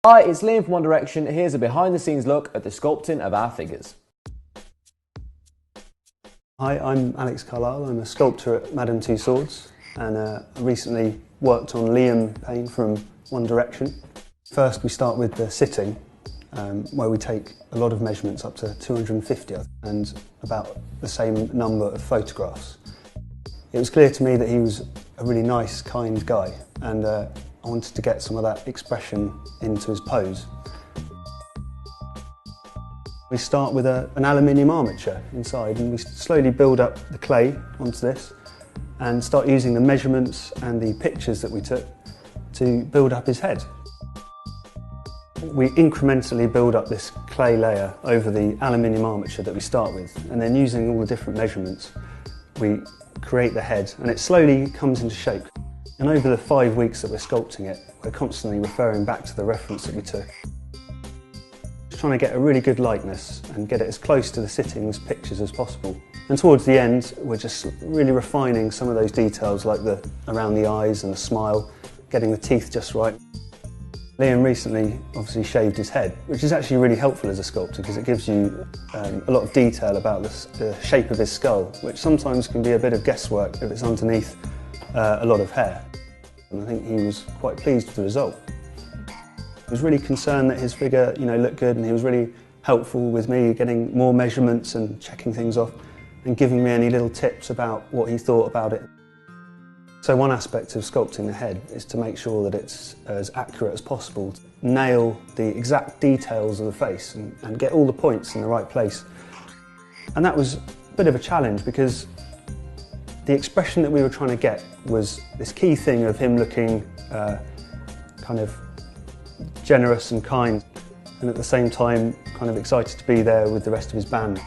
Hi, it's Liam from One Direction. Here's a behind-the-scenes look at the sculpting of our figures. Hi, I'm Alex Carlisle. I'm a sculptor at Madame Tussauds and I recently worked on Liam Payne from One Direction. First we start with the sitting, where we take a lot of measurements, up to 250 and about the same number of photographs. It was clear to me that he was a really nice, kind guy, and I wanted to get some of that expression into his pose. We start with an aluminium armature inside, and we slowly build up the clay onto this and start using the measurements and the pictures that we took to build up his head. We incrementally build up this clay layer over the aluminium armature that we start with, and then using all the different measurements we create the head, and it slowly comes into shape. And over the 5 weeks that we're sculpting it, we're constantly referring back to the reference that we took. Just trying to get a really good likeness and get it as close to the sittings pictures as possible. And towards the end, we're just really refining some of those details, like around the eyes and the smile, getting the teeth just right. Liam recently obviously shaved his head, which is actually really helpful as a sculptor because it gives you a lot of detail about the shape of his skull, which sometimes can be a bit of guesswork if it's underneath a lot of hair. And I think he was quite pleased with the result. He was really concerned that his figure, looked good, and he was really helpful with me getting more measurements and checking things off and giving me any little tips about what he thought about it. So one aspect of sculpting the head is to make sure that it's as accurate as possible, nail the exact details of the face and get all the points in the right place. And that was a bit of a challenge because the expression that we were trying to get was this key thing of him looking kind of generous and kind, and at the same time kind of excited to be there with the rest of his band.